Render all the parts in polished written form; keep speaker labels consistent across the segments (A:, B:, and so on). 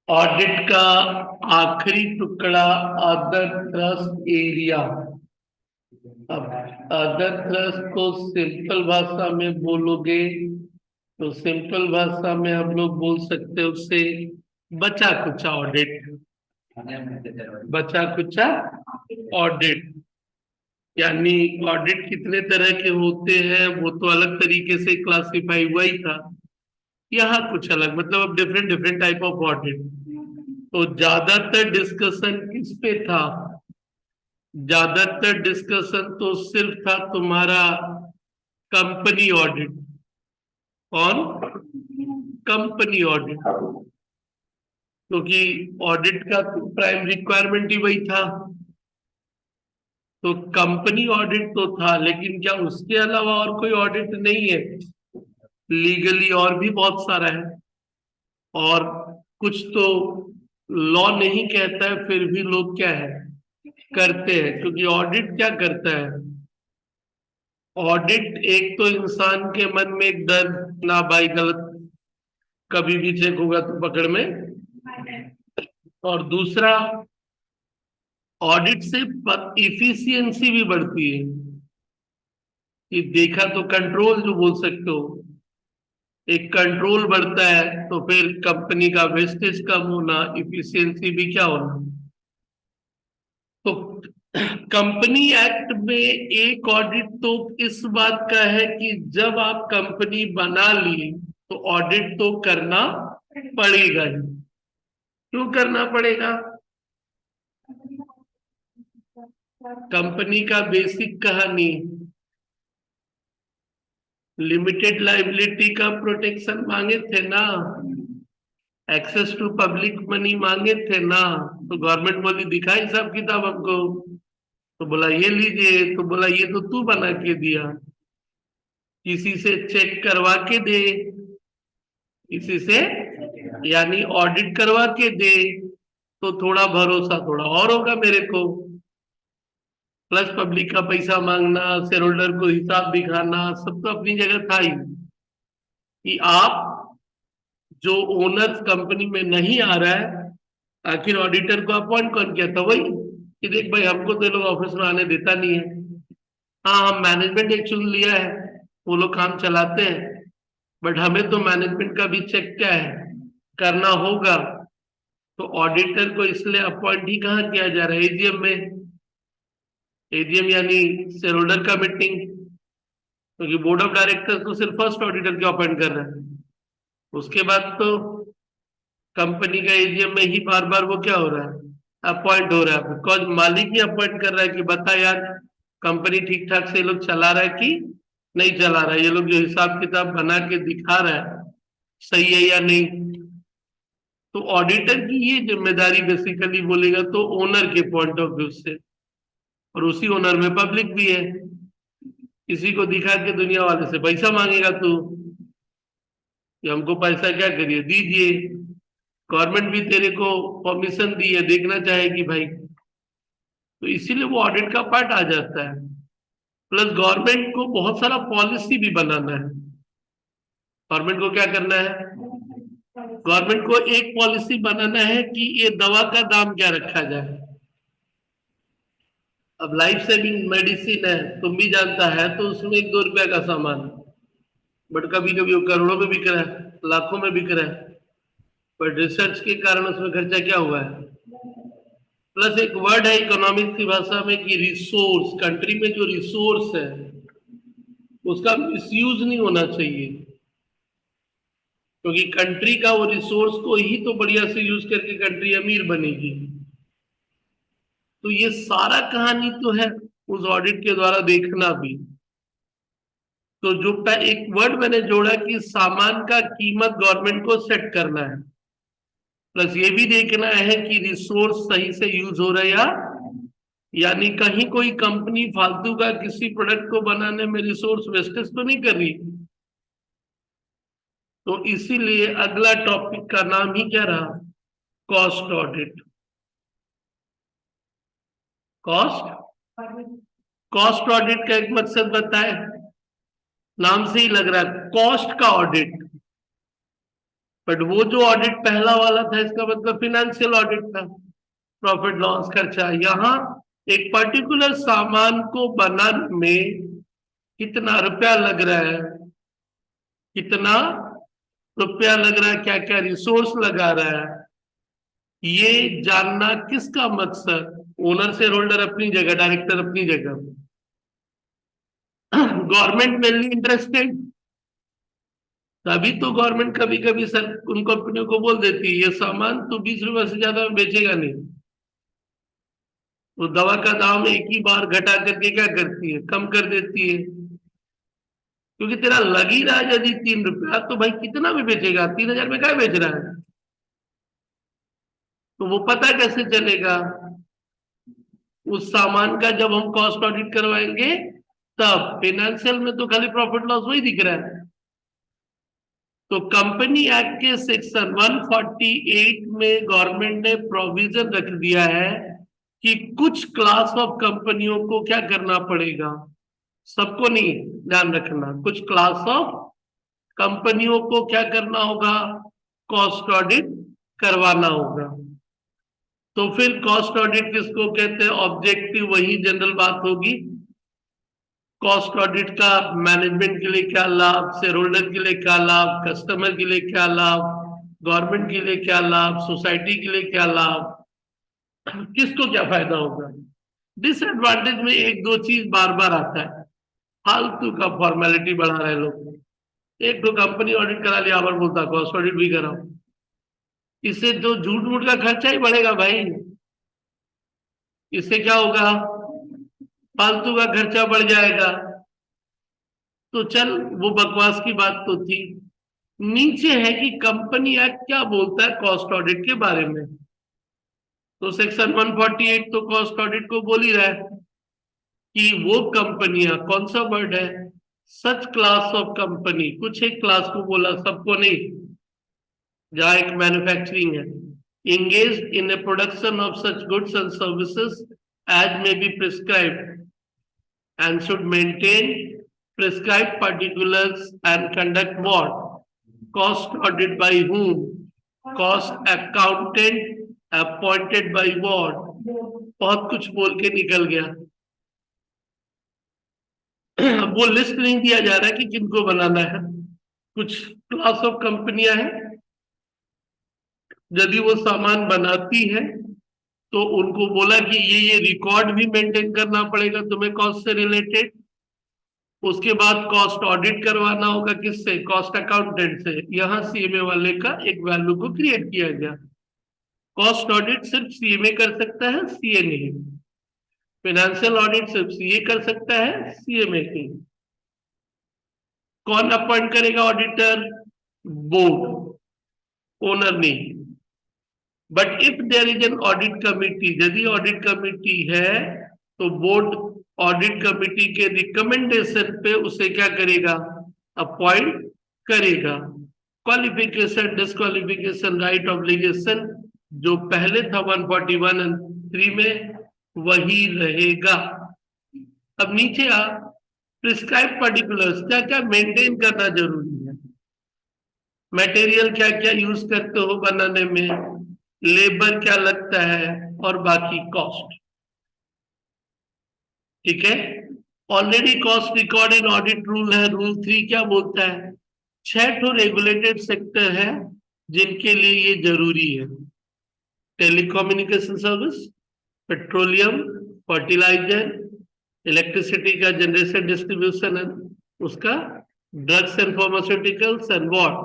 A: Audit का आखिरी टुकड़ा अदर थ्रस्ट एरिया। अब अदर थ्रस्ट को सिंपल भाषा में बोलोगे तो सिंपल भाषा में हम लोग बोल सकते हैं उससे बचा कुचा ऑडिट। बचा कुचा ऑडिट यानी ऑडिट कितने तरह के होते हैं वो तो अलग तरीके से क्लासिफाई हुआ ही था। यहाँ कुछ अलग मतलब अब different different type of audit. तो ज्यादातर डिस्कशन किस पे था? ज्यादातर डिस्कशन तो सिर्फ था तुम्हारा कंपनी ऑडिट। कौन? Company audit. क्योंकि ऑडिट का प्राइम रिक्वायरमेंट ही वही था। तो कंपनी ऑडिट तो था लेकिन क्या उसके अलावा और कोई ऑडिट नहीं है? लीगली और भी बहुत सारा है। और कुछ तो लॉ नहीं कहता है फिर भी लोग क्या है करते हैं। क्योंकि ऑडिट क्या करता है? ऑडिट एक तो इंसान के मन में एक डर, ना भाई गलत कभी भी चेक होगा तो पकड़ में। और दूसरा, ऑडिट से इफिशियंसी भी बढ़ती है कि देखा तो कंट्रोल जो बोल सकते हो। एक कंट्रोल बढ़ता है तो फिर कंपनी का वेस्टेज कम होना, इफिशियंसी भी क्या होना। तो कंपनी एक्ट में एक ऑडिट तो इस बात का है कि जब आप कंपनी बना लिए तो ऑडिट तो करना पड़ेगा ही। क्यों करना पड़ेगा? कंपनी का बेसिक कहानी, लिमिटेड लाइबिलिटी का प्रोटेक्शन मांगे थे ना, एक्सेस टू पब्लिक मनी मांगे थे ना। तो गवर्नमेंट बोली दिखा हिसाब किताब हमको। तो बोला ये लीजिए, तो बोला ये तो तू बना के दिया, किसी से चेक करवा के दे, किसी से यानी ऑडिट करवा के दे तो थोड़ा भरोसा थोड़ा और होगा मेरे को। प्लस पब्लिक का पैसा मांगना, शेयर होल्डर को हिसाब दिखाना, सब तो अपनी जगह था ही। कि आप जो ओनर कंपनी में नहीं आ रहा है, आखिर ऑडिटर को अपॉइंट कौन किया था? वही कि देख भाई हमको तो ये लोग ऑफिस में आने देता नहीं है। हाँ हम मैनेजमेंट एक चुन लिया है, वो लोग काम चलाते हैं, बट हमें तो मैनेजमेंट का भी चेक क्या है करना होगा। तो ऑडिटर को इसलिए अपॉइंट ही कहाँ किया जा रहा है? एजीएम में। एजीएम यानी शेयर होल्डर का मीटिंग। क्योंकि बोर्ड ऑफ डायरेक्टर्स तो सिर्फ फर्स्ट ऑडिटर को अपॉइंट कर रहा है, उसके बाद तो कंपनी का एजीएम में ही बार बार वो क्या हो रहा है अपॉइंट हो रहा है। बिकॉज मालिक ही अपॉइंट कर रहा है कि बता यार कंपनी ठीक ठाक से ये लोग चला रहा है कि नहीं चला रहा है, ये लोग जो हिसाब किताब बना के दिखा रहा है सही है या नहीं। तो ऑडिटर की ये जिम्मेदारी बेसिकली बोलेगा तो ओनर के पॉइंट ऑफ व्यू से, और उसी ओनर में पब्लिक भी है। किसी को दिखा के दुनिया वाले से पैसा मांगेगा तू कि हमको पैसा क्या करिए दीजिए। गवर्नमेंट भी तेरे को परमिशन दी है, देखना चाहेगी भाई। तो इसीलिए वो ऑडिट का पार्ट आ जाता है। प्लस गवर्नमेंट को बहुत सारा पॉलिसी भी बनाना है। गवर्नमेंट को क्या करना है? गवर्नमेंट को एक पॉलिसी बनाना है कि ये दवा का दाम क्या रखा जाए। अब लाइफ सेविंग मेडिसिन है, तुम भी जानता है, तो उसमें 1-2 रुपया का सामान, बट कभी कभी वो करोड़ों में बिक रहा है, लाखों में बिक रहा है। पर रिसर्च के कारण उसमें खर्चा क्या हुआ है? प्लस एक वर्ड है इकोनॉमिक्स की भाषा में कि रिसोर्स, कंट्री में जो रिसोर्स है उसका मिसयूज नहीं होना चाहिए। क्योंकि कंट्री का वो रिसोर्स को ही तो बढ़िया से यूज करके कंट्री अमीर बनेगी। तो ये सारा कहानी तो है उस ऑडिट के द्वारा देखना भी। तो जो एक वर्ड मैंने जोड़ा कि सामान का कीमत गवर्नमेंट को सेट करना है, प्लस ये भी देखना है कि रिसोर्स सही से यूज हो रहा है या यानी कहीं कोई कंपनी फालतू का किसी प्रोडक्ट को बनाने में रिसोर्स वेस्टेज तो नहीं कर रही। तो इसीलिए अगला टॉपिक का नाम ही क्या रहा? Cost audit. Cost cost audit का एक मकसद बताए, नाम से ही लग रहा है कॉस्ट का ऑडिट। बट वो जो ऑडिट पहला वाला था, इसका मतलब फिनेंशियल ऑडिट था, प्रॉफिट लॉस खर्चा। यहाँ एक पर्टिकुलर सामान को बनाने में कितना रुपया लग रहा है, कितना रुपया लग रहा है, क्या क्या रिसोर्स लगा रहा है, ये जानना किसका मकसद? ओनर शेयर होल्डर अपनी जगह, डायरेक्टर अपनी जगह, गवर्नमेंट मेनली इंटरेस्टेड। तभी तो गवर्नमेंट कभी कभी सर उन कंपनियों को बोल देती है, ये सामान तो 20 रुपए से ज्यादा में बेचेगा नहीं। वो दवा का दाम एक ही बार घटा करके क्या करती है, कम कर देती है, क्योंकि तेरा लग ही रहा है यदि 3 रुपया, तो भाई कितना में बेचेगा, 3,000 में क्या बेच रहा है? तो वो पता कैसे चलेगा? उस सामान का जब हम कॉस्ट ऑडिट करवाएंगे, तब फाइनेंशियल में तो खाली प्रॉफिट लॉस वही दिख रहा है। तो कंपनी एक्ट के सेक्शन 148 में गवर्नमेंट ने प्रोविजन रख दिया है कि कुछ क्लास ऑफ कंपनियों को क्या करना पड़ेगा, सबको नहीं, ध्यान रखना, कुछ क्लास ऑफ कंपनियों को क्या करना होगा, कॉस्ट ऑडिट करवाना होगा। तो फिर कॉस्ट ऑडिट किसको कहते हैं? ऑब्जेक्टिव, वही जनरल बात होगी। कॉस्ट ऑडिट का मैनेजमेंट के लिए क्या लाभ, शेयर होल्डर के लिए क्या लाभ, कस्टमर के लिए क्या लाभ, गवर्नमेंट के लिए क्या लाभ, सोसाइटी के लिए क्या लाभ, किसको क्या फायदा होगा। डिसएडवांटेज में एक दो चीज बार बार आता है, फालतू का फॉर्मेलिटी बढ़ा रहे लोग। एक दो कंपनी ऑडिट करा लिया, आवर बोलता कॉस्ट ऑडिट भी कराओ। इससे तो झूठ मूठ का खर्चा ही बढ़ेगा भाई। इससे क्या होगा? फालतू का खर्चा बढ़ जाएगा। तो चल, वो बकवास की बात तो थी। नीचे है कि कंपनी एक्ट क्या बोलता है कॉस्ट ऑडिट के बारे में। तो सेक्शन 148 तो कॉस्ट ऑडिट को बोल ही रहा है कि वो कंपनियां, कौन सा वर्ड है, सच क्लास ऑफ कंपनी, कुछ एक क्लास को बोला, सबको नहीं। जहां एक मैन्युफैक्चरिंग है, engaged in a production of such goods and services as may be prescribed and should maintain prescribed particulars and conduct what? Cost audit by whom? Cost accountant appointed by what? बहुत कुछ बोल के निकल गया। वो list नहीं दिया जा रहा कि किनको बनाना है। कुछ क्लास ऑफ कंपनियां हैं, यदि वो सामान बनाती है तो उनको बोला कि ये रिकॉर्ड भी मेंटेन करना पड़ेगा तुम्हें कॉस्ट से रिलेटेड। उसके बाद कॉस्ट ऑडिट करवाना होगा, किससे? कॉस्ट अकाउंटेंट से। यहां सीएमए वाले का एक वैल्यू को क्रिएट किया गया। कॉस्ट ऑडिट सिर्फ सीएमए कर सकता है, सीए नहीं। फाइनेंशियल ऑडिट सिर्फ सीए कर सकता है, सीएमए नहीं। कौन अपॉइंट करेगा ऑडिटर? बोर्ड, ओनर नहीं। But if there is an audit committee, यदि ऑडिट कमिटी है तो बोर्ड ऑडिट कमिटी के रिकमेंडेशन पे उसे क्या करेगा? अपॉइंट करेगा। क्वालिफिकेशन, डिस्क्वालिफिकेशन, राइट, ऑब्लिगेशन जो पहले था 141 और 3 में, वही रहेगा। अब नीचे आ, प्रिस्क्राइब पर्टिकुलर्स, क्या क्या मेंटेन करना जरूरी है। मटेरियल क्या क्या यूज करते हो बनाने में, लेबर क्या लगता है, और बाकी कॉस्ट। ठीक है। Already cost record in audit rule है। रूल 3 क्या बोलता है? 6 तो रेगुलेटेड सेक्टर है जिनके लिए ये जरूरी है। Telecommunication service, petroleum, fertiliser, electricity का जनरेशन डिस्ट्रीब्यूशन है उसका, drugs and pharmaceuticals and what,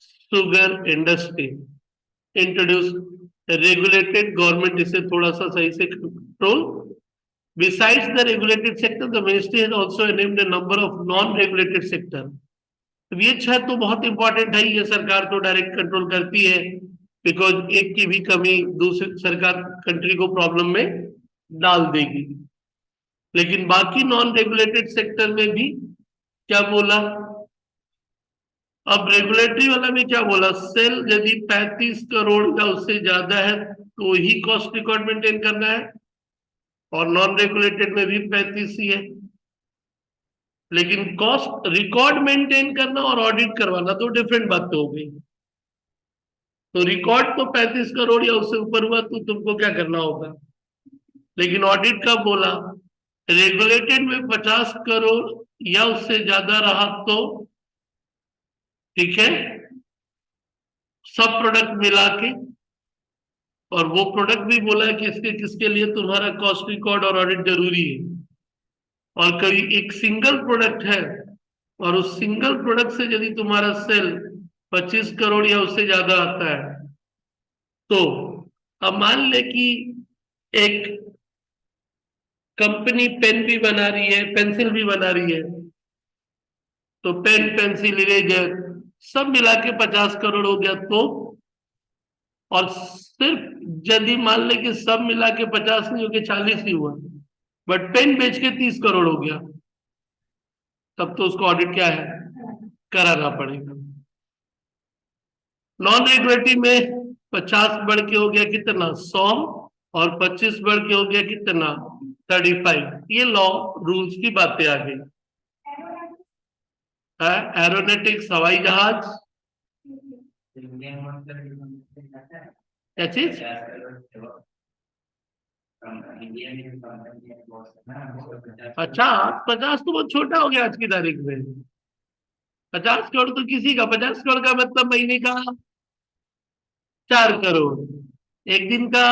A: sugar industry. Introduce regulated, government इसे थोड़ा सा सही से control. Besides the regulated sector, the ministry has also named a number of non-regulated sector. ये 6 तो बहुत इंपॉर्टेंट है, ये सरकार तो डायरेक्ट कंट्रोल करती है, बिकॉज एक की भी कमी दूसरी सरकार कंट्री को प्रॉब्लम में डाल देगी। लेकिन बाकी नॉन रेगुलेटेड सेक्टर में भी क्या बोला? अब रेगुलेटरी वाला में क्या बोला? सेल यदि 35 करोड़ या उससे ज्यादा है तो ही कॉस्ट रिकॉर्ड मेंटेन करना है, और नॉन रेगुलेटेड में भी 35 ही है। लेकिन कॉस्ट रिकॉर्ड मेंटेन करना और ऑडिट करवाना तो डिफरेंट बात हो गई। तो रिकॉर्ड तो 35 करोड़ या उससे ऊपर हुआ तो तुमको क्या करना होगा। लेकिन ऑडिट कब बोला, रेगुलेटेड में 50 करोड़ या उससे ज्यादा रहा तो ठीक है, सब प्रोडक्ट मिला के। और वो प्रोडक्ट भी बोला है कि इसके किसके लिए तुम्हारा कॉस्ट रिकॉर्ड और ऑडिट जरूरी है। और कभी एक सिंगल प्रोडक्ट है और उस सिंगल प्रोडक्ट से यदि तुम्हारा सेल 25 करोड़ या उससे ज्यादा आता है, तो अब मान ले कि एक कंपनी पेन भी बना रही है, पेंसिल भी बना रही है, तो पेन पेंसिल इरेजर सब मिला के 50 करोड़ हो गया तो। और सिर्फ यदि मान ले कि सब मिला के 50 नहीं हो गया, 40 ही हुआ, बट पेन बेच के 30 करोड़ हो गया, तब तो उसको ऑडिट क्या है, कराना पड़ेगा। नॉन रेगुलेटरी में 50 बढ़ के हो गया कितना, 100, और 25 बढ़ के हो गया कितना, 35। ये लॉ रूल्स की बातें आ गई। एरोनॉटिक्स हवाई जहाज, क्या चीज, अच्छा 50 तो बहुत छोटा हो गया आज की तारीख में। 50 करोड़ तो किसी का, 50 करोड़ का मतलब महीने का 4 करोड़, एक दिन का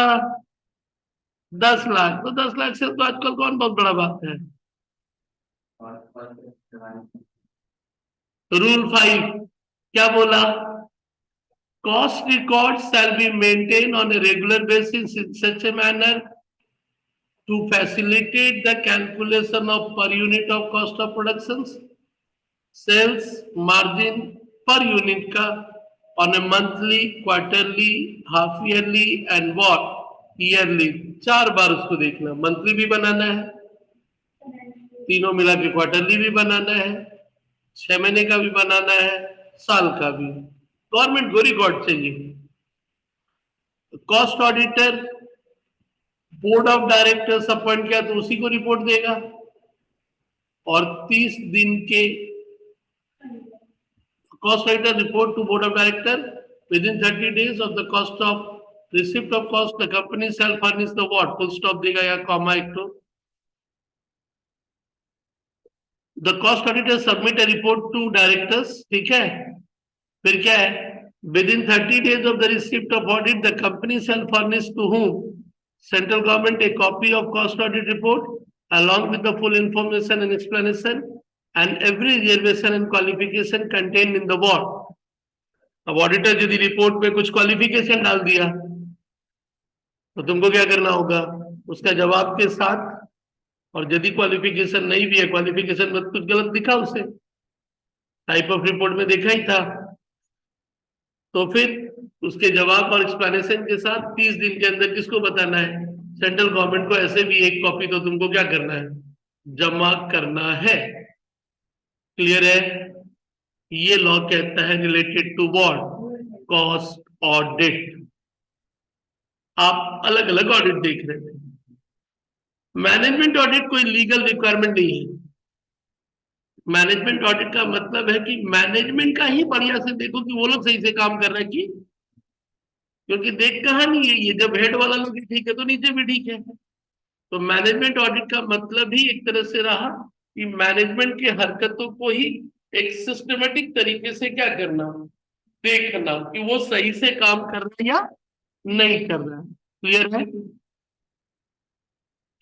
A: 10 लाख, तो 10 लाख से तो आजकल कौन बहुत बड़ा बात है। रूल 5 क्या बोला, cost records shall be maintained on a regular basis in such a manner to facilitate the calculation of per unit of cost of production, sales margin per unit का on a monthly, quarterly, half yearly and what yearly। 4 बार उसको देखना, monthly भी बनाना है, तीनों मिला के quarterly भी बनाना है, 6 महीने का भी बनाना है, साल का भी। गवर्नमेंट को रिकॉर्ड चाहिए। Cost auditor board of directors appoint किया तो उसी को रिपोर्ट देगा, और 30 दिन के cost auditor report to board of director within 30 days of the cost of receipt of cost the company shall furnish the what, full stop देगा या कॉमा एक तो। The cost auditor submit a report to directors, ठीक है। फिर क्या है, within 30 days of the receipt of audit the company shall furnish to whom central government a copy of cost audit report along with the full information and explanation and every reservation and qualification contained in the board। अब auditor यदि report में कुछ qualification डाल दिया तो तुमको क्या करना होगा, उसका जवाब के साथ। और यदि क्वालिफिकेशन नहीं भी है, क्वालिफिकेशन में कुछ गलत दिखा उसे, टाइप ऑफ रिपोर्ट में देखा ही था, तो फिर उसके जवाब और एक्सप्लेनेशन के साथ 30 दिन के अंदर किसको बताना है, सेंट्रल गवर्नमेंट को। ऐसे भी एक कॉपी तो तुमको क्या करना है, जमा करना है। क्लियर है। ये लॉ कहता है related to what, cost audit. आप अलग अलग ऑडिट देख रहे थे। मैनेजमेंट ऑडिट कोई लीगल रिक्वायरमेंट नहीं है। मैनेजमेंट ऑडिट का मतलब है कि मैनेजमेंट का ही बढ़िया से देखो कि वो लोग सही से काम कर रहे हैं कि, क्योंकि देख कहा नहीं है ये, जब हेड वाला लोग ठीक है तो नीचे भी ठीक है। तो मैनेजमेंट ऑडिट का मतलब ही एक तरह से रहा कि मैनेजमेंट की हरकतों को ही एक सिस्टमेटिक तरीके से क्या करना, देखना कि वो सही से काम कर रहे हैं या नहीं कर रहे हैं। क्लियर है।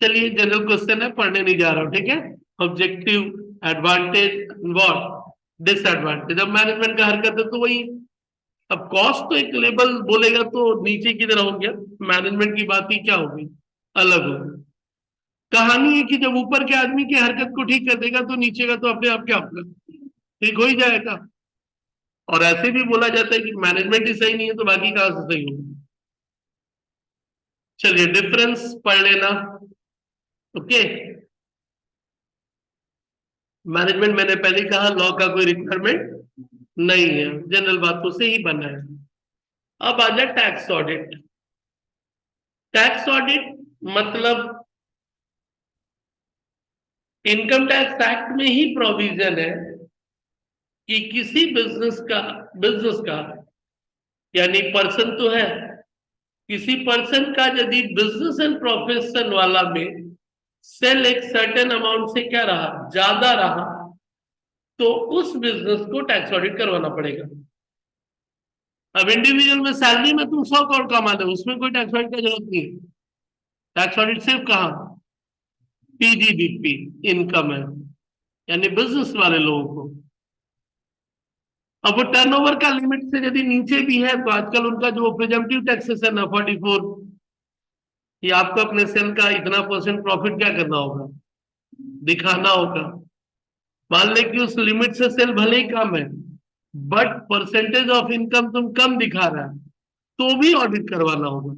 A: चलिए जनरल क्वेश्चन है, पढ़ने नहीं जा रहा हूं, ठीक है। Objective, advantage, what, disadvantage. अब मैनेजमेंट का हरकत है तो वही। अब कॉस्ट तो एक लेवल बोलेगा तो नीचे की तरह हो गया, मैनेजमेंट की बात ही क्या होगी, अलग होगी। कहानी है कि जब ऊपर के आदमी की हरकत को ठीक कर देगा तो नीचे का तो अपने आप क्या होगा, ठीक हो ही जाएगा। और ऐसे भी बोला जाता है कि मैनेजमेंट ही सही नहीं है तो बाकी कहां से सही होगा। चलिए डिफरेंस पढ़ लेना। ओके, मैनेजमेंट मैंने पहले कहा लॉ का कोई रिक्वायरमेंट नहीं है, जनरल बातों से ही बना है। अब आ जाए टैक्स ऑडिट। टैक्स ऑडिट मतलब इनकम टैक्स एक्ट में ही प्रोविजन है कि किसी बिजनेस का यानी पर्सन तो है, किसी पर्सन का यदि बिजनेस एंड प्रोफेशन वाला में सेल एक सर्टेन अमाउंट से क्या रहा, ज्यादा रहा, तो उस बिजनेस को टैक्स ऑडिट करवाना पड़ेगा। अब इंडिविजुअल में सैलरी में तुम 100 करोड़ कमा दो, उसमें कोई टैक्स ऑडिट की जरूरत नहीं है। टैक्स ऑडिट सिर्फ कहा पीजीबीपी इनकम है, यानी बिजनेस वाले लोगों को। अब वो टर्नओवर का लिमिट से यदि नीचे भी है तो आजकल उनका जो प्रिजम्पटिव टैक्सेस है ना 44, ये आपको अपने सेल का इतना परसेंट प्रॉफिट क्या करना होगा, दिखाना होगा। मान ले कि उस लिमिट से सेल भले ही कम है, बट परसेंटेज ऑफ इनकम तुम कम दिखा रहा है, तो भी ऑडिट करवाना होगा।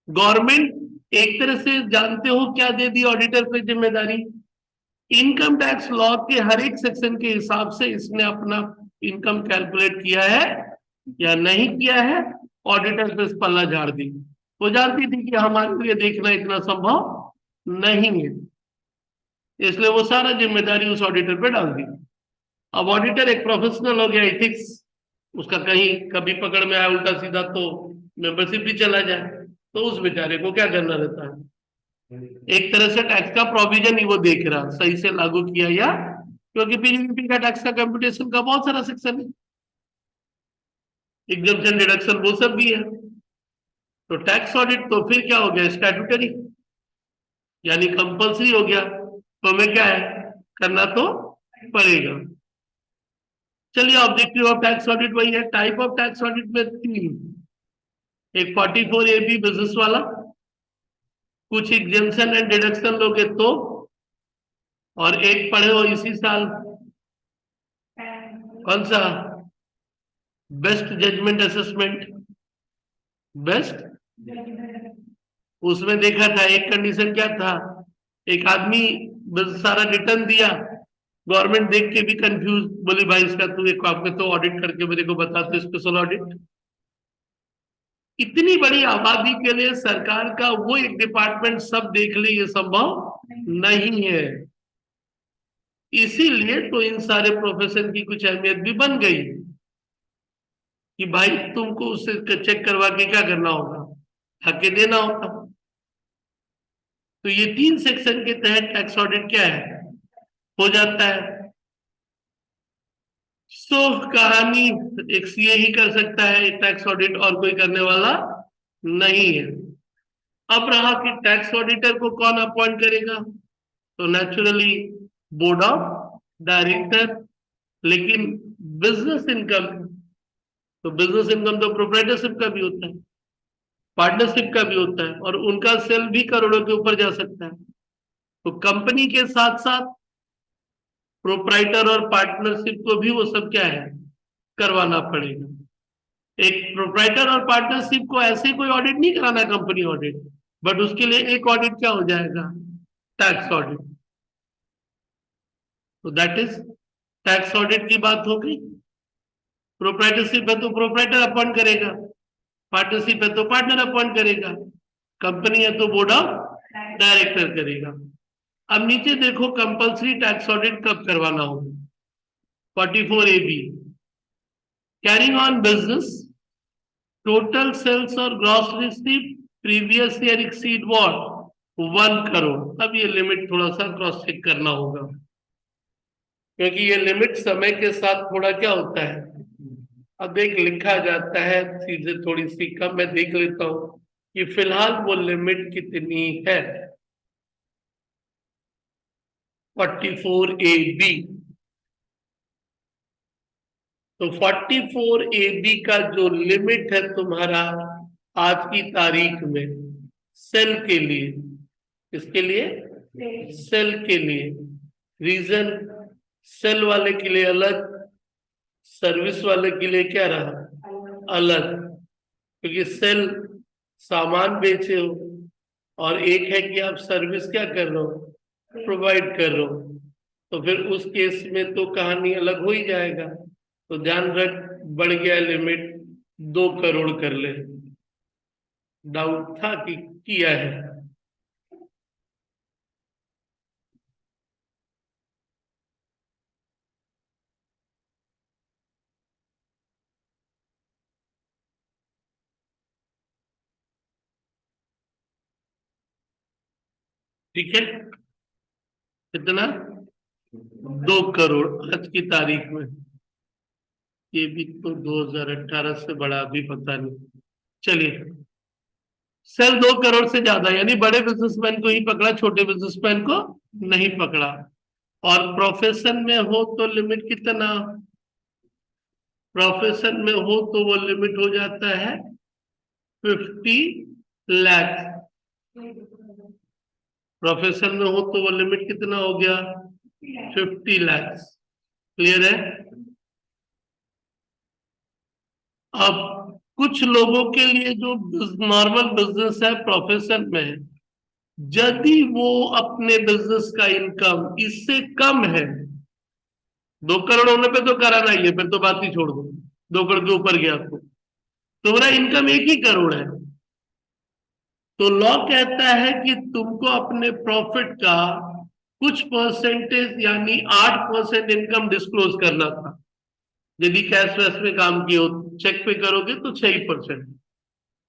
A: गवर्नमेंट एक तरह से जानते हो क्या दे दी ऑडिटर पे जिम्मेदारी, इनकम टैक्स लॉ के हर एक सेक्शन के हिसाब से इसने अपना इनकम कैलकुलेट किया है या नहीं किया है, ऑडिटर पे इस पल्ला झाड़ दी। वो जानती थी कि हमारे लिए देखना इतना संभव नहीं है, इसलिए वो सारा जिम्मेदारी उस ऑडिटर पे डाल दी। अब ऑडिटर एक प्रोफेशनल हो गया, एथिक्स उसका कहीं कभी पकड़ में आया उल्टा सीधा तो मेंबरशिप भी चला जाए, तो उस बेचारे को क्या करना रहता है, एक तरह से टैक्स का प्रोविजन ही वो देख रहा सही से लागू किया या, क्योंकि पीजीबीपी का टैक्स का कंप्यूटेशन का बहुत सारा सेक्शन है, एग्जम्पशन डिडक्शन वो सब भी है। तो टैक्स ऑडिट तो फिर क्या हो गया, स्टैट्यूटरी यानी कंपल्सरी हो गया, तो हमें क्या है, करना तो पड़ेगा। चलिए ऑब्जेक्टिव ऑफ टैक्स ऑडिट वही है। टाइप ऑफ टैक्स ऑडिट में तीन, एक 44 AB बिजनेस वाला, कुछ एग्जेम्पशन एंड डिडक्शन लोगे तो, और एक पढ़े हो इसी साल, कौन सा, बेस्ट जजमेंट असेसमेंट, बेस्ट। उसमें देखा था एक कंडीशन क्या था, एक आदमी सारा रिटर्न दिया, गवर्नमेंट देख के भी कंफ्यूज, बोली भाई इसका तू एक काम कर, तो ऑडिट करके मेरे को बता, तो स्पेशल ऑडिट। इतनी बड़ी आबादी के लिए सरकार का वो एक डिपार्टमेंट सब देख ले, ये संभव नहीं है। इसीलिए तो इन सारे प्रोफेशन की कुछ अहमियत भी बन गई कि भाई तुमको उससे चेक करवा के क्या करना होगा, हके देना होगा। तो ये तीन सेक्शन के तहत टैक्स ऑडिट क्या है, हो जाता है। सो कहानी एक सीए ही कर सकता है टैक्स ऑडिट, और कोई करने वाला नहीं है। अब रहा कि टैक्स ऑडिटर को कौन अपॉइंट करेगा, तो नेचुरली बोर्ड ऑफ डायरेक्टर। लेकिन बिजनेस इनकम, तो बिजनेस इनकम तो प्रोप्राइटरशिप का भी होता है, पार्टनरशिप का भी होता है, और उनका सेल भी करोड़ों के ऊपर जा सकता है। तो कंपनी के साथ साथ प्रोप्राइटर और पार्टनरशिप को भी वो सब क्या है, करवाना पड़ेगा। एक प्रोप्राइटर और पार्टनरशिप को ऐसे कोई ऑडिट नहीं कराना, कंपनी ऑडिट, बट उसके लिए एक ऑडिट क्या हो जाएगा, टैक्स ऑडिट। तो दैट इज टैक्स ऑडिट की बात हो गई। प्रोप्राइटरशिप है तो प्रोप्राइटर अपॉइंट करेगा, पार्टनरशिप है तो पार्टनर अपॉइंट करेगा, कंपनी है तो बोर्ड ऑफ डायरेक्टर करेगा। अब नीचे देखो कंपलसरी टैक्स ऑडिट कब करवाना होगा, 44 AB, carrying on business, total sales और gross receipt previous year exceed what, 1 crore. अब ये लिमिट थोड़ा सा क्रॉस चेक करना होगा, क्योंकि ये लिमिट समय के साथ थोड़ा क्या होता है, अब एक लिखा जाता है चीजें थोड़ी सी कम, मैं देख लेता हूं कि फिलहाल वो लिमिट कितनी है। 44 AB, तो 44 AB का जो लिमिट है तुम्हारा आज की तारीख में सेल के लिए, किसके लिए, सेल के लिए। रीजन, सेल वाले के लिए अलग, सर्विस वाले के लिए क्या रहा, अलग। क्योंकि सेल सामान बेचे हो, और एक है कि आप सर्विस क्या कर रहे हो, प्रोवाइड कर रहे हो, तो फिर उस केस में तो कहानी अलग हो ही जाएगा। तो ध्यान रख, बढ़ गया लिमिट, 2 करोड़ कर ले। डाउट था कि किया है। ठीक है, कितना? 2 करोड़ आज की तारीख में। ये भी तो 2018 से बड़ा, अभी पता नहीं। चलिए, सेल 2 करोड़ से ज्यादा, यानी बड़े बिजनेसमैन को ही पकड़ा, छोटे बिजनेसमैन को नहीं पकड़ा। और प्रोफेशन में हो तो लिमिट कितना? प्रोफेशन में हो तो वो लिमिट हो जाता है 50 लाख। प्रोफेशन में हो तो वो लिमिट कितना हो गया? 50 लाख। क्लियर है? अब कुछ लोगों के लिए जो नॉर्मल बिजनेस है प्रोफेशन में, यदि वो अपने बिजनेस का इनकम इससे कम है, 2 करोड़ होने पे तो कराना ही है, फिर तो बात ही छोड़ दो। 2 करोड़ के ऊपर गया तो तुम्हारा इनकम 1 ही करोड़ है, तो लॉ कहता है कि तुमको अपने प्रॉफिट का कुछ परसेंटेज यानी 8% इनकम डिस्क्लोज करना था। यदि कैश वैश में काम किए हो, चेक पे करोगे तो 6%।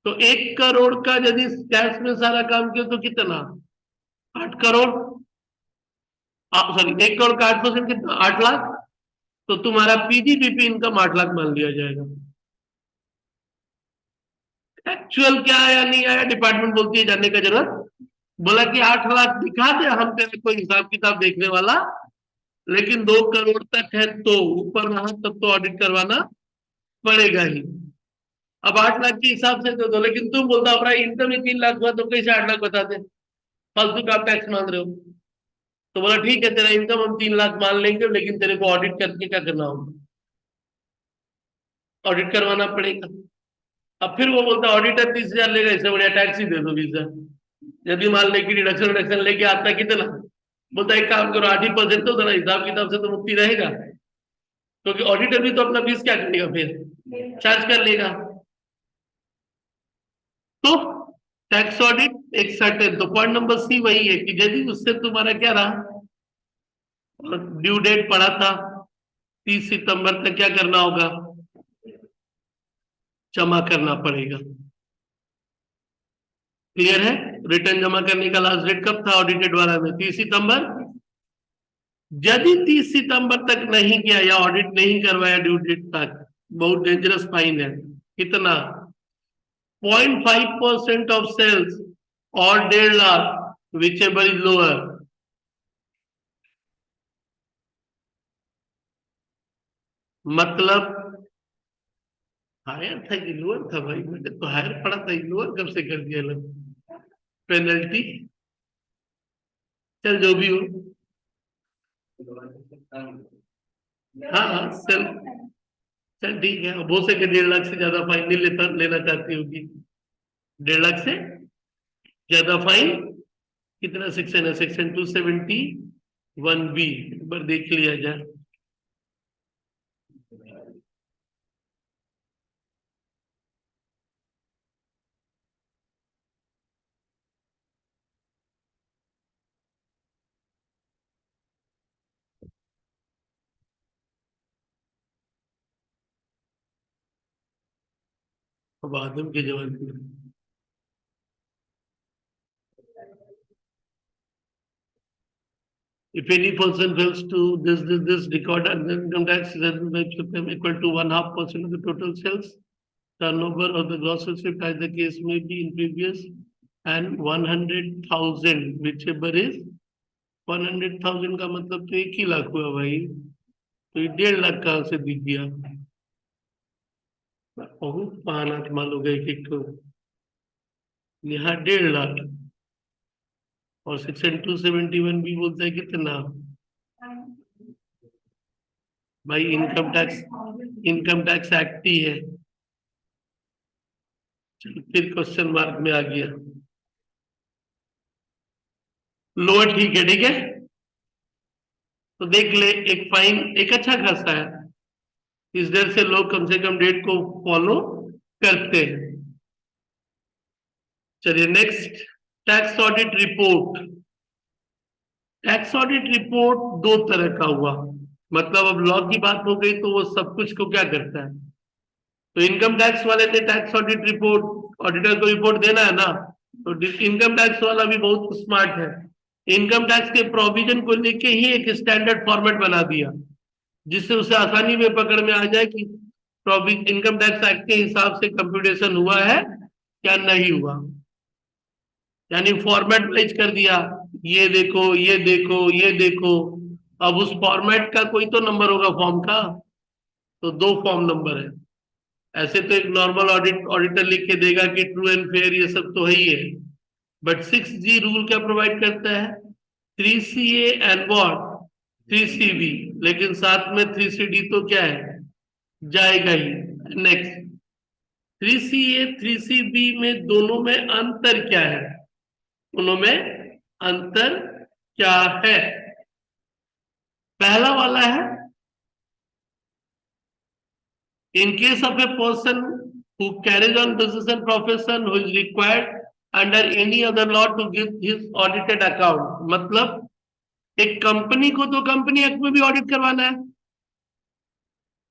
A: तो 1 करोड़ का यदि कैश में सारा काम किया तो कितना? 8 करोड़। सॉरी, 1 करोड़ का 8% कितना? 8 लाख। तो तुम्हारा पीजीपीपी इनकम 8 लाख मान लिया जाएगा। एक्चुअल क्या आया नहीं आया डिपार्टमेंट बोलती है जानने का जरूरत। बोला कि 8 लाख दिखा दे, हम तेरे को हिसाब किताब देखने वाला, लेकिन 2 करोड़ तक है तो ऊपर रहा तब तो ऑडिट करवाना पड़ेगा ही। अब 8 लाख के हिसाब से दे दो, लेकिन तुम बोलता हमारा इनकम ही 3 लाख हुआ, तो कैसे 8 लाख बताते? फालतू का आप टैक्स मांग रहे हो। तो बोला ठीक है, तेरा इनकम हम 3 लाख मान लेंगे, लेकिन तेरे को ऑडिट करके क्या करना होगा? ऑडिट करवाना पड़ेगा। अब फिर वो बोलता ऑडिटर 30,000 लेगा, इससे बढ़िया टैक्स ही दे दो 20,000। यदि मान ले कि डिडक्शन डिडक्शन लेके आता है कितना, बोलता एक काम करो 8% तो जरा हिसाब किताब से तो मुक्ति रहेगा, क्योंकि ऑडिटर भी तो अपना फीस क्या करेगा, फिर चार्ज कर लेगा। तो टैक्स ऑडिट एक सर्टेन, तो पॉइंट नंबर सी वही है कि यदि उससे तुम्हारा क्या रहा, ड्यू डेट पड़ा था 30 सितंबर तक, क्या करना होगा? जमा करना पड़ेगा। क्लियर है? रिटर्न जमा करने का लास्ट डेट कब था ऑडिटेड वाला में? 30 सितंबर। यदि 30 सितंबर तक नहीं किया या ऑडिट नहीं करवाया ड्यू डेट तक, बहुत डेंजरस फाइन है। कितना? 0.5% ऑफ सेल्स और 1.5 lakh, which ever is lower. मतलब हायर था कि लोअर था? भाई मैंने तो हायर पढ़ा था, लोअर कब से कर दिया लोग? पेनल्टी, चल जो भी हो। हाँ हाँ, चल। चल ठीक है, अब हो सके 1.5 लाख से ज्यादा फाइन नहीं लेता, लेना चाहती होगी। 1.5 लाख से ज्यादा फाइन। कितना सेक्शन है? सेक्शन 271B, एक बार देख लिया जाए। अब आदम के जमाने में if any person fails to this record and then income tax is equal to 1/2% of the total sales turnover or the gross receipt as the case may be in previous, and 100,000 whichever is 100,000 का मतलब तो 1 ही लाख हुआ भाई। तो ये 1.5 लाख कहाँ से दिख गया? बहुत बहाना मालूम एक एक तो। यहाँ 1.5 लाख, और सेक्शन 271 भी बोलता है कितना? भाई इनकम टैक्स एक्ट ही है। चलो फिर क्वेश्चन मार्क में आ गया। लोअर ठीक है, ठीक है। तो देख ले, एक फाइन एक अच्छा खासा है, इस डर से लोग कम से कम डेट को फॉलो करते हैं। चलिए next, tax audit report. Tax audit report दो तरह का हुआ, मतलब अब लॉ की बात हो गई तो वो सब कुछ को क्या करता है? तो इनकम टैक्स वाले ने टैक्स ऑडिट रिपोर्ट, ऑडिटर को रिपोर्ट देना है ना, तो इनकम टैक्स वाला भी बहुत स्मार्ट है। इनकम टैक्स के प्रोविजन को लेके ही एक स्टैंडर्ड फॉर्मेट बना दिया, जिससे उसे आसानी में पकड़ में आ जाए कि इनकम टैक्स एक्ट के हिसाब से कंप्यूटेशन हुआ है क्या नहीं हुआ। यानी फॉर्मेट वाइज कर दिया, ये देखो ये देखो ये देखो। अब उस फॉर्मेट का कोई तो नंबर होगा फॉर्म का, तो दो फॉर्म नंबर है। ऐसे तो एक नॉर्मल ऑडिटर लिख के देगा कि ट्रू एंड फेयर ये सब तो है ही है, बट 6G रूल क्या प्रोवाइड करता है, 3CA एंड वॉट 3CB, लेकिन साथ में 3CD तो क्या है, जाएगा ही। नेक्स्ट, 3CA 3CB में दोनों में अंतर क्या है, दोनों में अंतर क्या है। पहला वाला है, in case of a person who carries on business and profession who is required under any other law to give his audited account, मतलब एक कंपनी को तो कंपनी एक्ट में भी ऑडिट करवाना है,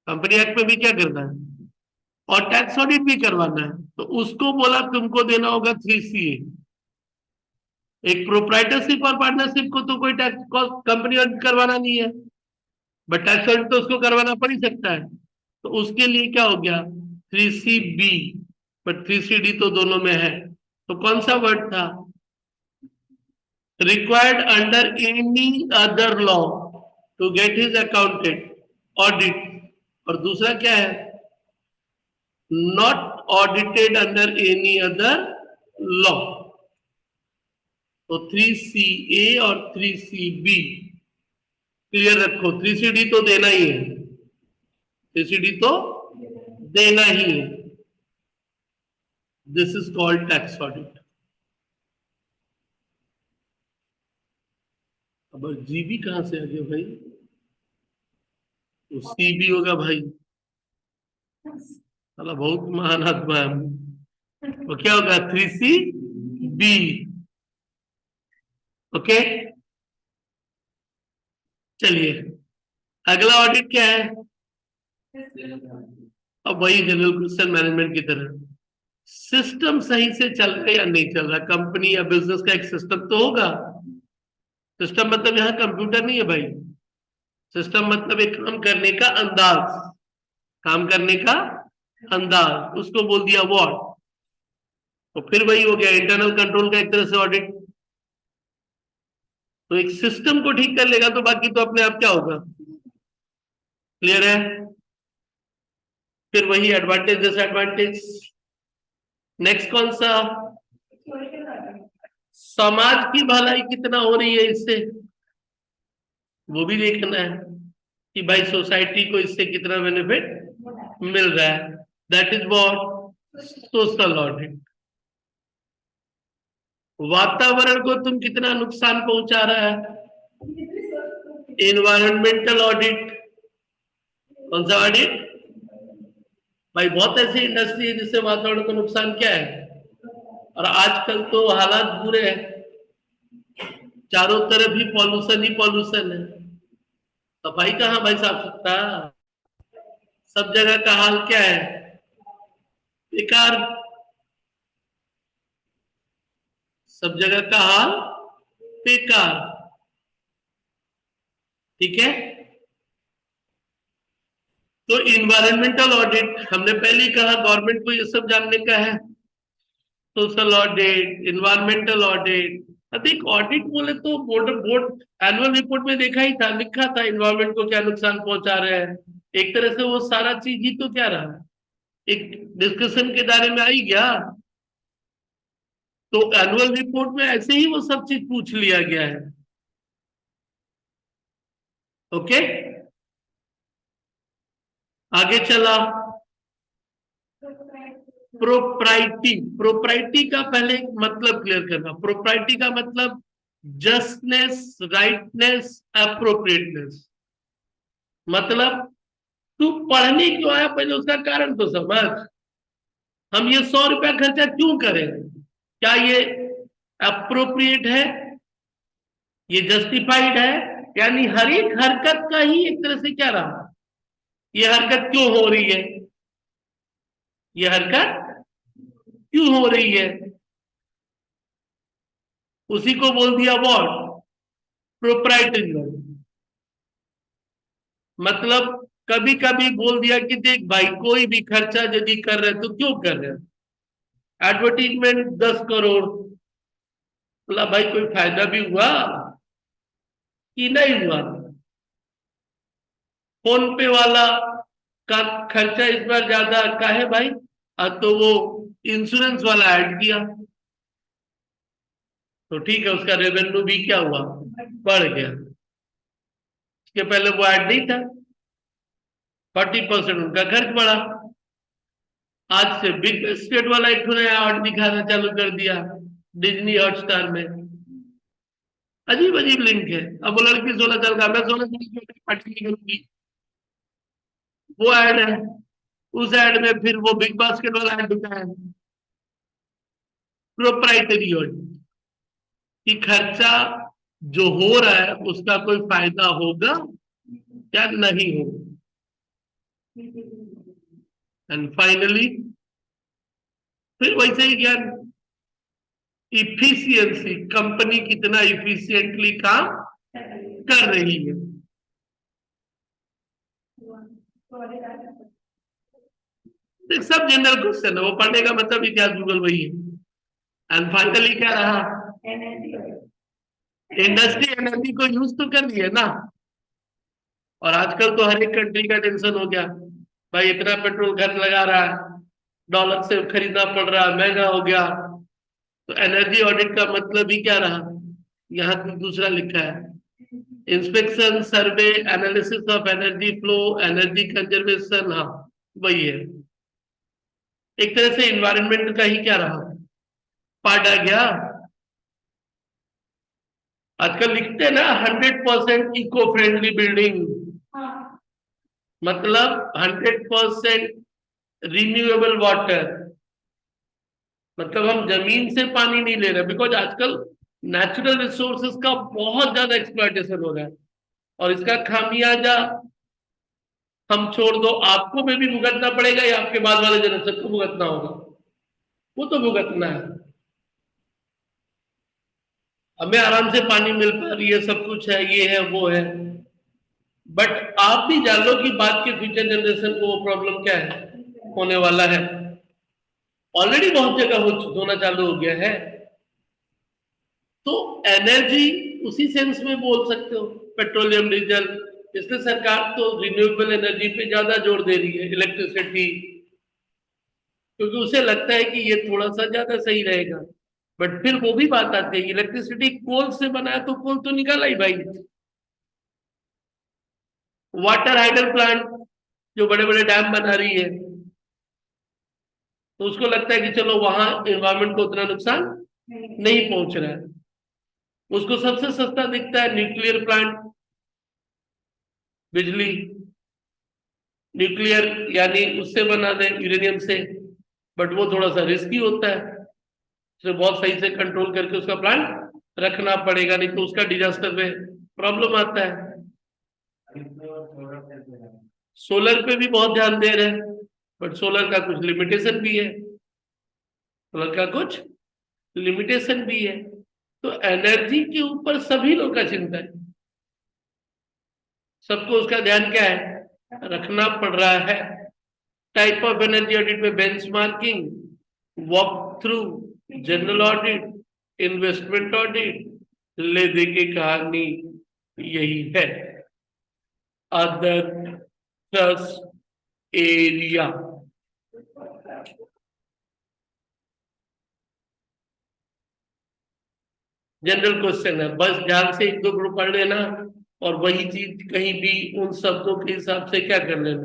A: कंपनी एक्ट में भी क्या करना है, और टैक्स ऑडिट भी करवाना है, तो उसको बोला तुमको देना होगा 3CA। एक प्रोप्राइटरशिप और पार्टनरशिप को तो कोई टैक्स कंपनी ऑडिट करवाना नहीं है, बट टैक्स ऑडिट तो उसको करवाना पड़ ही सकता है, तो उसके लिए क्या हो गया 3CB, बट 3CD तो दोनों में है। तो कौन सा वर्ड था, required under any other law to get his accounted audit, और दूसरा क्या है, not audited under any other law. तो 3CA और 3CB क्लियर रखो, 3CD तो देना ही है, 3CD तो देना ही है। This is called tax audit. अब जीबी कहां से आ गया भाई, तो CB होगा भाई, साला बहुत महान आत्मा है। तो क्या होगा 3CB। ओके, चलिए अगला ऑडिट क्या है, अब वही जनरल क्वेश्चन मैनेजमेंट की तरह, सिस्टम सही से चल रहा है या नहीं चल रहा, कंपनी या बिजनेस का एक सिस्टम तो होगा। सिस्टम मतलब यहाँ कंप्यूटर नहीं है भाई, सिस्टम मतलब एक काम करने का अंदाज, काम करने का अंदाज, उसको बोल दिया व्हाट। तो फिर वही हो गया इंटरनल कंट्रोल का एक तरह से ऑडिट। तो एक सिस्टम को ठीक कर लेगा तो बाकी तो अपने आप क्या होगा, क्लियर है। फिर वही एडवांटेज डिसएडवांटेज। नेक्स्ट कौन सा, समाज की भलाई कितना हो रही है इससे, वो भी देखना है कि भाई सोसाइटी को इससे कितना बेनिफिट मिल रहा है, that is what social audit. वातावरण को तुम कितना नुकसान पहुंचा रहा है, एनवायरमेंटल ऑडिट। कौन सा ऑडिट, भाई बहुत ऐसी इंडस्ट्री है जिससे वातावरण को नुकसान क्या है, और आजकल तो हालात बुरे हैं, चारों तरफ ही पॉल्यूशन है, सफाई कहाँ भाई साफ सुथरा, सब जगह का हाल क्या है, बेकार, सब जगह का हाल बेकार। ठीक है, तो इन्वायरमेंटल ऑडिट हमने पहले ही कहा गवर्नमेंट को ये सब जानने का है, सोशल ऑडिट, इन्वायरमेंटल ऑडिट। अधिक ऑडिट बोले तो बोर्ड बोर्ड एनुअल रिपोर्ट में देखा ही था, लिखा था इन्वायरमेंट को क्या नुकसान पहुंचा रहे हैं, एक तरह से वो सारा चीज ही तो क्या रहा, एक डिस्कशन के दायरे में आ ही गया। तो एनुअल रिपोर्ट में ऐसे ही वो सब चीज पूछ लिया गया है। ओके, आगे चला, प्रोप्राइटी। प्रोप्राइटी का पहले मतलब क्लियर करना, प्रोप्राइटी का मतलब जस्टनेस, राइटनेस, अप्रोप्रिएटनेस। मतलब तू पढ़ने क्यों आया पहले उसका कारण तो समझ, हम ये 100 रुपया खर्चा क्यों करें, क्या ये अप्रोप्रिएट है, ये जस्टिफाइड है, यानी हर एक हरकत का ही एक तरह से क्या रहा, ये हरकत क्यों हो रही है, ये हरकत क्यों हो रही है, उसी को बोल दिया व्हाट प्रोप्राइटरी ऑडिट मतलब कभी कभी बोल दिया कि देख भाई कोई भी खर्चा यदि कर रहे तो क्यों कर रहे हैं। एडवर्टीजमेंट 10 करोड़, बोला भाई कोई फायदा भी हुआ कि नहीं हुआ। फोन पे वाला का खर्चा इस बार ज्यादा का है भाई, तो वो इंश्योरेंस वाला ऐड किया तो ठीक है, उसका रेवेन्यू भी क्या हुआ, बढ़ गया। इसके पहले वो ऐड नहीं था, 40% उनका खर्च बढ़ा। आज से बिग स्टेट वाला एक नया ऐड दिखाना चालू कर दिया डिज्नी हॉटस्टार में। अजीब अजीब लिंक है। अब वो लड़की 16 साल का, मैं 16 साल की पार्टी नहीं करूंगी, वो ऐड है। उस ऐड में फिर वो बिग बास्केट वाला ऐड दिखाया है। प्रोप्राइटरी कि खर्चा जो हो रहा है उसका कोई फायदा होगा या नहीं होगा। एंड फाइनली फिर वैसे ही ज्ञान, इफिशियंसी, कंपनी कितना इफिशियंटली काम कर रही है। देख सब जनरल क्वेश्चन है, वो पढ़ने का मतलब इतिहास भूगोल वही है। एंड फाइनली क्या रहा, इंडस्ट्री एनर्जी को यूज तो कर रही है ना। और आजकल तो हर एक कंट्री का टेंशन हो गया, भाई इतना पेट्रोल घर लगा रहा है, डॉलर से खरीदना पड़ रहा है, महंगा हो गया। तो एनर्जी ऑडिट का मतलब ही क्या रहा, यहाँ तो दूसरा लिखा है, inspection survey analysis of energy flow energy conservation. हाँ वही है, एक तरह से इन्वायरमेंट का ही क्या रहा, पार्ट आ गया। आजकल लिखते हैं ना 100% इको फ्रेंडली बिल्डिंग, मतलब 100% रिन्यूएबल वाटर, मतलब हम जमीन से पानी नहीं ले रहे, बिकॉज आजकल नेचुरल रिसोर्सेज का बहुत ज्यादा एक्सप्लॉयटेशन हो रहा है। और इसका खामियाजा हम छोड़ दो, आपको में भी भुगतना पड़ेगा या आपके बाद वाले जनरेशन को भुगतना होगा, वो तो भुगतना है। हमें आराम से पानी मिल पा रही है, सब कुछ है, ये है वो है, बट आप भी जान लो कि बाद के फ्यूचर जनरेशन को वो प्रॉब्लम क्या है, होने वाला है। ऑलरेडी बहुत जगह होना चालू हो गया है। तो एनर्जी उसी सेंस में बोल सकते हो, पेट्रोलियम डीजल, इसलिए सरकार तो रिन्यूएबल एनर्जी पे ज्यादा जोर दे रही है, इलेक्ट्रिसिटी, क्योंकि उसे लगता है कि ये थोड़ा सा ज्यादा सही रहेगा। बट फिर वो भी बात आती है, इलेक्ट्रिसिटी कोल से बना है तो कोल तो निकाला ही भाई। वाटर हाइडल प्लांट जो बड़े बड़े डैम बना रही है, तो उसको लगता है कि चलो वहां एनवायरमेंट को उतना नुकसान नहीं पहुंच रहा है, उसको सबसे सस्ता दिखता है न्यूक्लियर प्लांट, बिजली न्यूक्लियर यानी उससे बना दे यूरेनियम से, बट वो थोड़ा सा रिस्की होता है, उसे बहुत सही से कंट्रोल करके उसका प्लांट रखना पड़ेगा, नहीं तो उसका डिजास्टर में प्रॉब्लम आता है। सोलर पे भी बहुत ध्यान दे रहे हैं, बट सोलर का कुछ लिमिटेशन भी है, सोलर का कुछ लिमिटेशन भी है। तो एनर्जी के ऊपर सभी लोग का चिंता है, सबको उसका ध्यान क्या है, रखना पड़ रहा है। टाइप ऑफ एनर्जी ऑडिट में benchmarking, walk through, general audit, investment audit, ले दे के कहानी यही है। Other trust area, general question है, बस ध्यान से एक दो ग्रुप पढ़ लेना और वही चीज कहीं भी उन शब्दों के हिसाब से क्या कर लेना,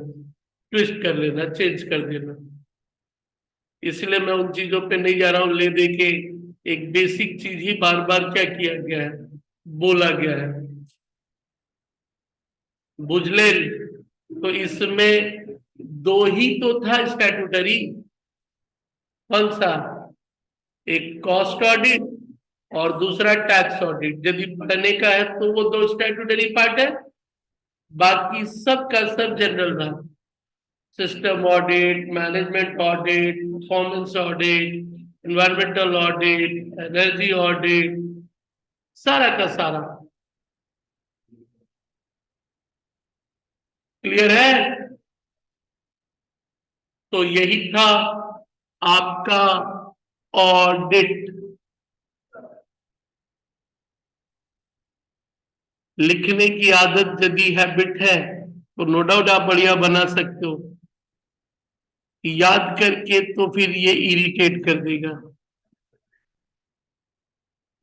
A: ट्विस्ट कर लेना, चेंज कर देना। इसलिए मैं उन चीजों पे नहीं जा रहा हूं, ले दे के एक बेसिक चीज ही बार बार क्या किया गया है, बोला गया है। बुझले, तो इसमें दो ही तो था स्टैट्यूटरी, कौन सा, एक कॉस्ट ऑडिट और दूसरा टैक्स ऑडिट। यदि पढ़ने का है तो वो दो स्टैट्यूटरी पार्ट है, बाकी सब का सब जनरल रहा, system audit, management audit, performance audit, environmental audit, energy audit, सारा का सारा। क्लियर है? तो यही था आपका ऑडिट। लिखने की आदत यदि हैबिट है तो नो डाउट आप बढ़िया बना सकते हो, याद करके तो फिर ये इरिटेट कर देगा।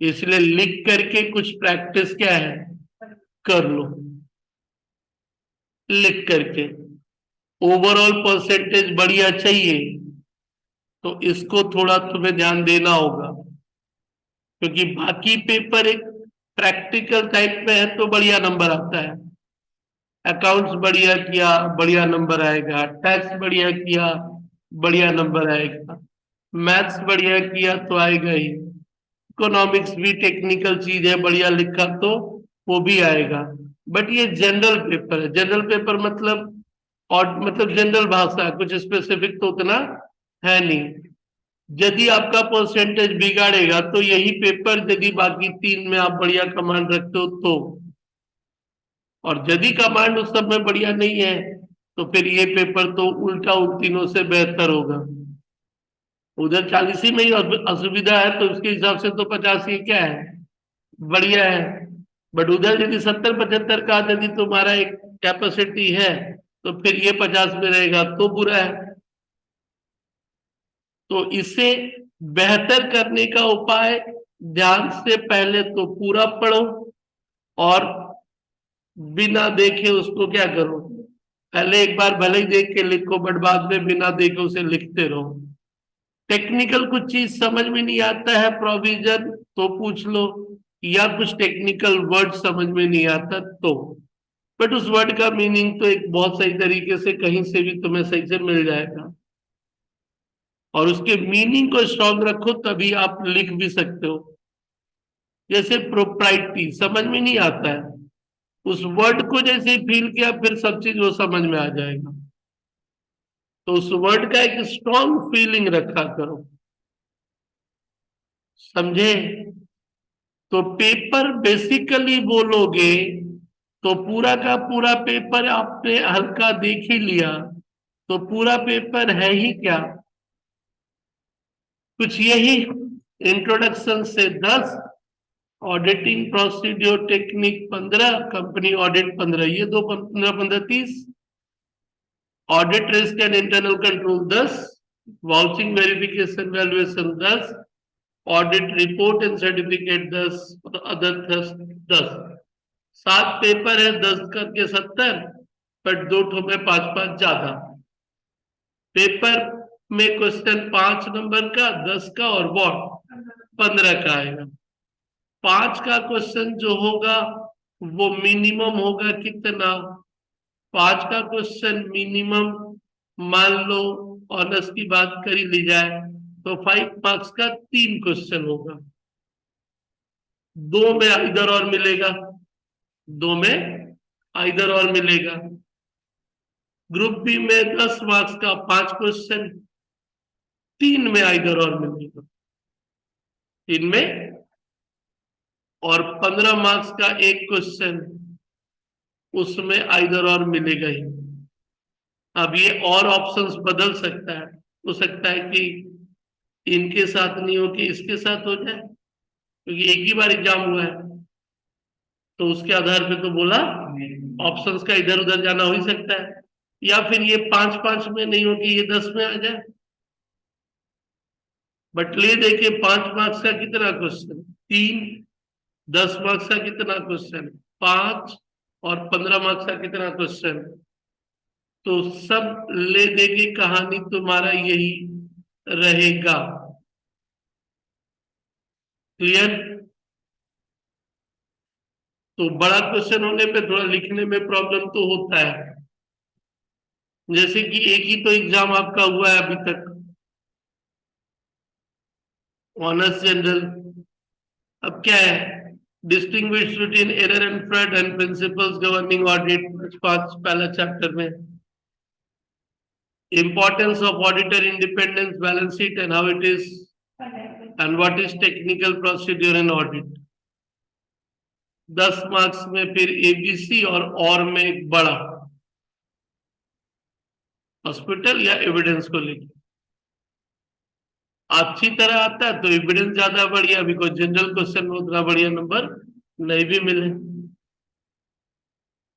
A: इसलिए लिख करके कुछ प्रैक्टिस क्या है, कर लो। लिख करके ओवरऑल परसेंटेज बढ़िया चाहिए तो इसको थोड़ा तुम्हें ध्यान देना होगा, क्योंकि बाकी पेपर एक प्रैक्टिकल टाइप में है तो बढ़िया नंबर आता है। अकाउंट्स बढ़िया किया बढ़िया नंबर आएगा, टैक्स बढ़िया किया बढ़िया नंबर आएगा, मैथ्स बढ़िया किया तो आएगा ही, इकोनॉमिक्स भी टेक्निकल चीज है, बढ़िया लिखा तो वो भी आएगा। बट ये जनरल पेपर है। जनरल पेपर मतलब, और मतलब जनरल भाषा, कुछ स्पेसिफिक तो उतना है नहीं। यदि आपका परसेंटेज बिगाड़ेगा तो यही पेपर, यदि बाकी तीन में आप बढ़िया कमांड रखते हो तो, और यदि कमांड उस सब में बढ़िया नहीं है तो फिर ये पेपर तो उल्टा उन तीनों से बेहतर होगा। उधर 40 ही में ही असुविधा है तो उसके हिसाब से तो 50 ही क्या है, बढ़िया है। बट उधर यदि 70-75 का यदि तुम्हारा एक कैपेसिटी है तो फिर ये 50 में रहेगा तो बुरा है। तो इसे बेहतर करने का उपाय, ध्यान से पहले तो पूरा पढ़ो और बिना देखे उसको क्या करो, पहले एक बार भले ही देख के लिखो बट बाद में बिना देखे उसे लिखते रहो। टेक्निकल कुछ चीज समझ में नहीं आता है, प्रोविजन तो पूछ लो, या कुछ टेक्निकल वर्ड समझ में नहीं आता तो, बट उस वर्ड का मीनिंग तो एक बहुत सही तरीके से कहीं से भी तुम्हें सही से मिल जाएगा, और उसके मीनिंग को स्ट्रॉन्ग रखो तभी आप लिख भी सकते हो। जैसे प्रोप्राइटी समझ में नहीं आता है, उस वर्ड को जैसे फील किया फिर सब चीज वो समझ में आ जाएगा। तो उस वर्ड का एक स्ट्रॉन्ग फीलिंग रखा करो, समझे? तो पेपर बेसिकली बोलोगे तो पूरा का पूरा पेपर आपने हल्का देख ही लिया, तो पूरा पेपर है ही क्या, कुछ यही। इंट्रोडक्शन से 10, auditing procedure technique 15, company audit 15, ये दो 15-15 30, audit risk and internal control 10, vouching verification valuation 10, audit report and certificate 10 और अदर 10। 7 पेपर है, 10 करके 70, बट 2 ठो में 5-5 ज्यादा। पेपर में क्वेश्चन 5 नंबर का, 10 का और वॉट 15 का आएगा। 5 का क्वेश्चन जो होगा वो मिनिमम होगा कितना, 5 का क्वेश्चन मिनिमम मान लो, ऑनर्स की बात कर ही ली जाए तो 5 मार्क्स का 3 क्वेश्चन होगा, 2 में इधर और मिलेगा, 2 में इधर और मिलेगा। ग्रुप बी में 10 मार्क्स का 5 क्वेश्चन, 3 में इधर और मिलेगा, 3 में, और 15 मार्क्स का एक क्वेश्चन, उसमें इधर और मिलेगा ही। अब ये और ऑप्शंस बदल सकता है, हो सकता है कि इनके साथ नहीं हो कि इसके साथ हो जाए, क्योंकि एक ही बार एग्जाम हुआ है तो उसके आधार पे तो बोला ऑप्शंस का इधर उधर जाना हो ही सकता है, या फिर ये 5-5 में नहीं हो कि ये 10 में आ जाए। बट ले देखे 5 मार्क्स का कितना क्वेश्चन, 3, 10 मार्क्स का कितना क्वेश्चन, 5, और 15 मार्क्स का कितना क्वेश्चन, तो सब ले दे के कहानी तुम्हारा यही रहेगा। क्लियर? तो बड़ा क्वेश्चन होने पे थोड़ा लिखने में प्रॉब्लम तो होता है। जैसे कि एक ही तो एग्जाम आपका हुआ है अभी तक, ऑनर्स जनरल। अब क्या है, distinguish between error and fraud and principles governing audit, 5 पहला चैप्टर में, importance of auditor independence, balance sheet and how it is, and what is technical procedure in audit। 10 marks में फिर एबीसी और में एक बड़ा, हॉस्पिटल या एविडेंस को लेके अच्छी तरह आता है तो एविडेंस ज्यादा बढ़िया, बिकॉज जनरल क्वेश्चन में उतना बढ़िया नंबर नहीं भी मिले।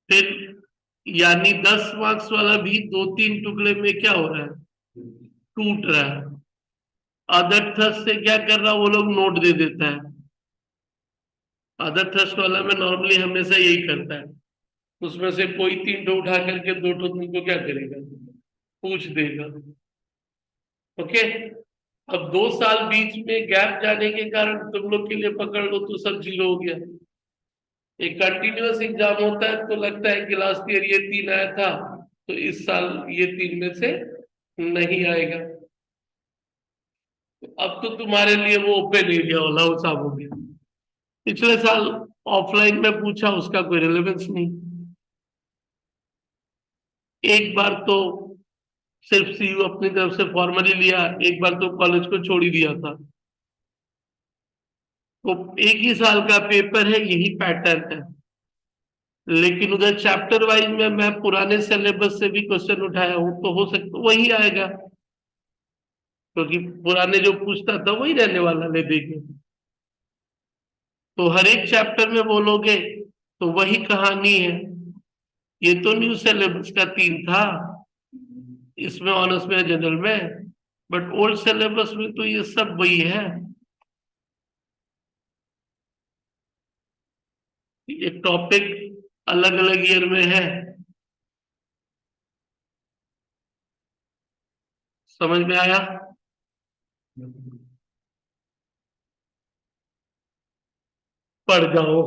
A: फिर यानी 10 मार्क्स वाला भी दो तीन टुकड़े में क्या हो रहा है, टूट रहा है। अदर थ्रस्ट से क्या कर रहा है, वो लोग नोट दे देता है। अदर थ्रस्ट वाला में नॉर्मली हमेशा यही करता है, उसमें से कोई तीन ठो उठा करके दो ठो तुमको क्या करेगा, पूछ देगा। ओके। अब 2 साल बीच में गैप जाने के कारण तुम लोग के लिए पकड़ लो तो सब जीरो हो गया। एक कंटिन्यूअस एग्जाम होता है तो लगता है कि लास्ट ईयर ये तीन आया था तो इस साल ये तीन में से नहीं आएगा। अब तो तुम्हारे लिए वो ओपन एरिया वाला हिसाब हो गया। पिछले साल ऑफलाइन में पूछा, उसका कोई रिलेवेंस नहीं। एक बार तो सिर्फ सीयू अपनी तरफ से फॉर्मली लिया, एक बार तो कॉलेज को छोड़ ही दिया था। तो एक ही साल का पेपर है, यही पैटर्न है। लेकिन उधर चैप्टर वाइज में मैं पुराने सिलेबस से भी क्वेश्चन उठाया हूं तो हो सकता वही आएगा, क्योंकि पुराने जो पूछता था वही रहने वाला ले देंगे। तो हर एक चैप्टर में बोलोगे तो वही कहानी है। ये तो न्यू सिलेबस का तीन था, इसमें ऑनर्स में जनरल में, बट ओल्ड सिलेबस में तो ये सब वही है। ये टॉपिक अलग अलग ईयर में है। समझ में आया? पढ़ जाओ।